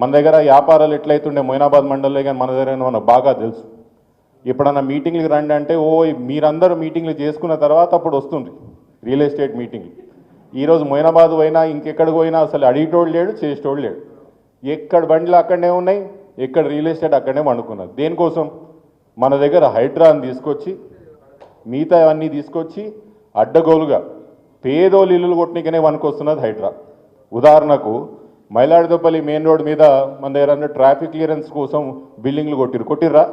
మన దగ్గర వ్యాపారాలు ఎట్లయితుండే మొయినాబాద్ మండలంలో కానీ మన దగ్గర మనకు బాగా తెలుసు. ఎప్పుడన్నా మీటింగ్లకు రండి అంటే మీరందరూ మీటింగ్లు చేసుకున్న తర్వాత అప్పుడు వస్తుంది రియల్ ఎస్టేట్ మీటింగ్లు. ఈరోజు మొయినాబాద్ పోయినా ఇంకెక్కడికి పోయినా అసలు అడిగేటోడు లేడు, చేసేటోడు లేడు. ఎక్కడ బండ్లు అక్కడనే ఉన్నాయి, ఎక్కడ రియల్ ఎస్టేట్ అక్కడనే వండుకున్నారు. దేనికోసం? మన దగ్గర హైడ్రాని తీసుకొచ్చి మిగతా అన్నీ తీసుకొచ్చి అడ్డగోలుగా పేదోళ్ళు ఇల్లులు కొట్టనికనే వనుకొస్తున్నది హైడ్రా. ఉదాహరణకు మైలాడుదపల్లి మెయిన్ రోడ్ మీద మన దగ్గర ట్రాఫిక్ క్లియరెన్స్ కోసం బిల్డింగ్లు కొట్టిర్రా?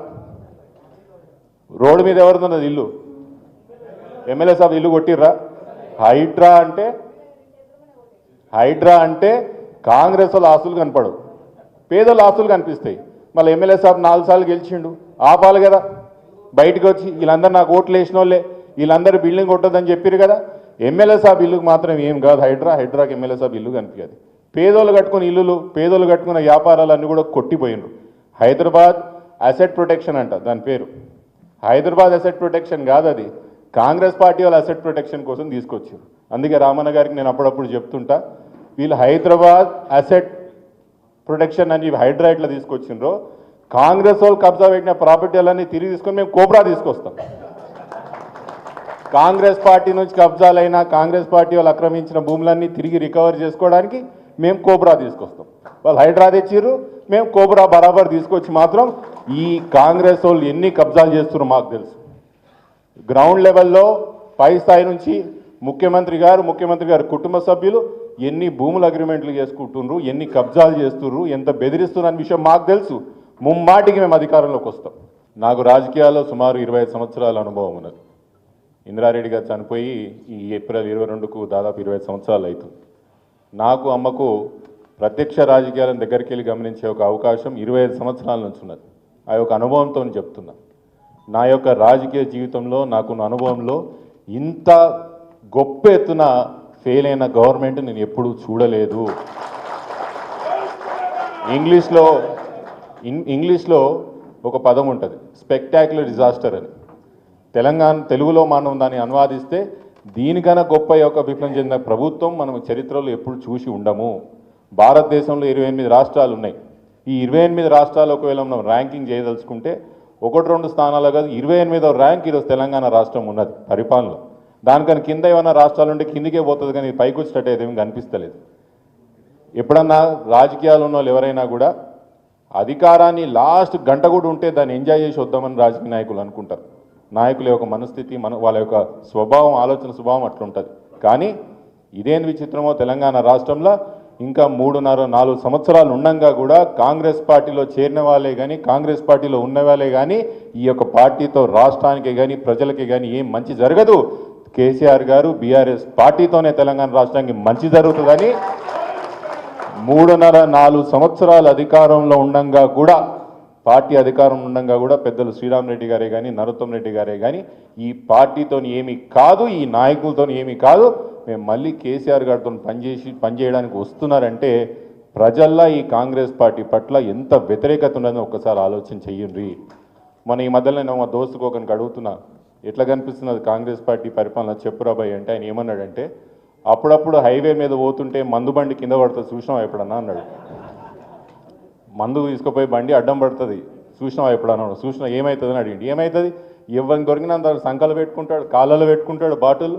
రోడ్డు మీద ఎవరిదన్నది ఇల్లు? ఎమ్మెల్యే సాబ్ ఇల్లు కొట్టిర్రా? హైడ్రా అంటే కాంగ్రెస్ వాళ్ళ ఆస్తులు కనపడవు, పేదోళ్ళ ఆస్తులు కనిపిస్తాయి. మళ్ళీ ఎమ్మెల్యే సాబ్ 4 సార్లు గెలిచిండు, ఆపాలి కదా. బయటకు వచ్చి వీళ్ళందరూ నాకు ఓట్లు వేసిన వాళ్ళే, వీళ్ళందరూ బిల్డింగ్ కొట్టదని చెప్పారు కదా. ఎమ్మెల్యే సాబ్ ఇల్లుకు మాత్రం ఏం కాదు హైడ్రాకి ఎమ్మెల్యే సాబ్ ఇల్లు కనిపించదు. పేదోళ్ళు కట్టుకున్న ఇల్లులు, పేదోళ్ళు కట్టుకున్న వ్యాపారాలన్నీ కూడా కొట్టిపోయినరు. హైదరాబాద్ అసెట్ ప్రొటెక్షన్ అంట దాని పేరు. హైదరాబాద్ అసెట్ ప్రొటెక్షన్ కాదు, అది కాంగ్రెస్ పార్టీ వాళ్ళ అసెట్ ప్రొటెక్షన్ కోసం తీసుకొచ్చారు. అందుకే రామన్న గారికి నేను అప్పుడప్పుడు చెప్తుంటా, వీళ్ళు హైదరాబాద్ అసెట్ ప్రొటెక్షన్ అని హైడ్రా ఇట్లా తీసుకొచ్చిండ్రో, కాంగ్రెస్ వాళ్ళు కబ్జా పెట్టిన ప్రాపర్టీలన్నీ తిరిగి తీసుకొని మేము కోబ్రా తీసుకొస్తాం. కాంగ్రెస్ పార్టీ నుంచి కబ్జాలైనా కాంగ్రెస్ పార్టీ వాళ్ళు ఆక్రమించిన భూములన్నీ తిరిగి రికవర్ చేసుకోవడానికి మేము కోబ్రా తీసుకొస్తాం. వాళ్ళు హైడ్రా తెచ్చిర్రు, మేము కోబ్రా బరాబర్ తీసుకొచ్చి మాత్రం ఈ కాంగ్రెస్ వాళ్ళు ఎన్ని కబ్జాలు చేస్తున్నారో మాకు తెలుసు. గ్రౌండ్ లెవెల్లో పై స్థాయి నుంచి ముఖ్యమంత్రి గారు కుటుంబ సభ్యులు ఎన్ని భూముల అగ్రిమెంట్లు చేసుకుంటున్నారు, ఎన్ని కబ్జాలు చేస్తున్నారు, ఎంత బెదిరిస్తున్నారు అనే విషయం మాకు తెలుసు. ముమ్మాటికి మేము అధికారంలోకి వస్తాం. నాకు రాజకీయాల్లో సుమారు 25 సంవత్సరాల అనుభవం ఉన్నది. ఇందిరారెడ్డి గారు చనిపోయి ఈ ఏప్రిల్ 22కు దాదాపు 25 సంవత్సరాలు అవుతుంది. నాకు అమ్మకు ప్రత్యక్ష రాజకీయాలను దగ్గరికి వెళ్ళి గమనించే ఒక అవకాశం 25 సంవత్సరాల నుంచి ఉన్నది. ఆ యొక్క అనుభవంతో చెప్తున్నా, నా యొక్క రాజకీయ జీవితంలో నాకున్న అనుభవంలో ఇంత గొప్ప ఎత్తున ఫెయిల్ అయిన గవర్నమెంట్ నేను ఎప్పుడూ చూడలేదు. ఇంగ్లీష్లో ఒక పదం ఉంటుంది, స్పెక్టాక్యులర్ డిజాస్టర్ అని. తెలుగులో మనం దాన్ని అనువాదిస్తే దీనికన్నా గొప్ప యొక్క విఫలం చెందిన ప్రభుత్వం మనం చరిత్రలో ఎప్పుడు చూసి ఉండము. భారతదేశంలో 28 రాష్ట్రాలు ఉన్నాయి. ఈ 28 రాష్ట్రాలు ఒకవేళ మనం ర్యాంకింగ్ చేయదలుచుకుంటే 1-2 స్థానాలు కాదు, 28వ ర్యాంక్ ఈరోజు తెలంగాణ రాష్ట్రం ఉన్నది పరిపాలనలో. దానికన్నా కింద ఏమైనా రాష్ట్రాలు ఉంటే కిందికే పోతుంది, కానీ పైకి వచ్చేటట్టు ఏదేమి కనిపిస్తలేదు. ఎప్పుడన్నా రాజకీయాలు ఉన్న వాళ్ళు ఎవరైనా కూడా అధికారాన్ని లాస్ట్ గంట కూడా ఉంటే దాన్ని ఎంజాయ్ చేసి వద్దామని రాజకీయ నాయకులు అనుకుంటారు. నాయకుల యొక్క మనస్థితి, వాళ్ళ యొక్క స్వభావం, ఆలోచన స్వభావం అట్లుంటుంది. కానీ ఇదేం విచిత్రమో, తెలంగాణ రాష్ట్రంలో ఇంకా 3.5-4 సంవత్సరాలు ఉండంగా కూడా కాంగ్రెస్ పార్టీలో చేరిన వాళ్ళే కానీ, కాంగ్రెస్ పార్టీలో ఉన్న వాళ్ళే కానీ ఈ యొక్క పార్టీతో రాష్ట్రానికి కానీ ప్రజలకి కానీ ఏం మంచి జరగదు. కేసీఆర్ గారు బీఆర్ఎస్ పార్టీతోనే తెలంగాణ రాష్ట్రానికి మంచి జరుగుతుందని 3.5-4 సంవత్సరాలు అధికారంలో ఉండంగా కూడా, పార్టీ అధికారం ఉండంగా కూడా పెద్దలు శ్రీరామ్ రెడ్డి గారే కానీ నరోత్తం రెడ్డి గారే కానీ ఈ పార్టీతో ఏమీ కాదు, ఈ నాయకులతో ఏమీ కాదు, మేము మళ్ళీ కేసీఆర్ గారితో పనిచేయడానికి వస్తున్నారంటే ప్రజల్లో ఈ కాంగ్రెస్ పార్టీ పట్ల ఎంత వ్యతిరేకత ఉన్నదో ఒక్కసారి ఆలోచన చెయ్యండి. మన ఈ మధ్యలో నేను మా దోస్తుకు ఒకరికి అడుగుతున్నా, ఎట్లా కనిపిస్తున్నది కాంగ్రెస్ పార్టీ పరిపాలన చెప్పురాబాయ్ అంటే, ఆయన ఏమన్నాడంటే, అప్పుడప్పుడు హైవే మీద పోతుంటే మందు బండి కింద పడుతుంది చూసినావా ఎప్పుడన్నా అన్నాడు. మందు తీసుకుపోయి బండి అడ్డం పడుతుంది చూసినావా ఎప్పుడన్నా? చూసినా ఏమవుతుందని అడిగింది. ఏమవుతుంది? ఎవరిని దొరికినంత సంకలు పెట్టుకుంటాడు, కాళ్ళలో పెట్టుకుంటాడు బాటిల్.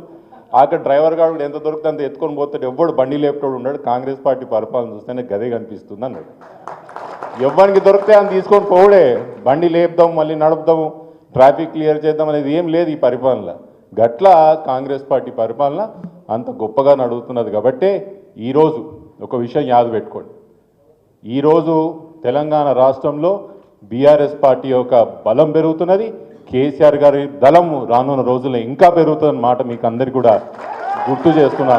అక్కడ డ్రైవర్ గారు ఎంత దొరికితే అంత ఎత్తుకొని పోతాడు, ఎవ్వడు బండి లేపుతాడు ఉన్నాడు. కాంగ్రెస్ పార్టీ పరిపాలన చూస్తేనే గదే కనిపిస్తుంది అన్నాడు. ఎవరికి దొరికితే అని తీసుకొని పోవడే, బండి లేపుదాం, మళ్ళీ నడుపుదాము, ట్రాఫిక్ క్లియర్ చేద్దాం అనేది ఏం లేదు ఈ పరిపాలన. గట్లా కాంగ్రెస్ పార్టీ పరిపాలన అంత గొప్పగా నడుగుతున్నది. కాబట్టి ఈరోజు ఒక విషయం యాద పెట్టుకోండి, ఈరోజు తెలంగాణ రాష్ట్రంలో బీఆర్ఎస్ పార్టీ యొక్క బలం పెరుగుతున్నది, కేసీఆర్ గారి దళం రానున్న రోజుల్లో ఇంకా పెరుగుతుందన్నమాట మీకు అందరికీ కూడా గుర్తు చేస్తున్నా.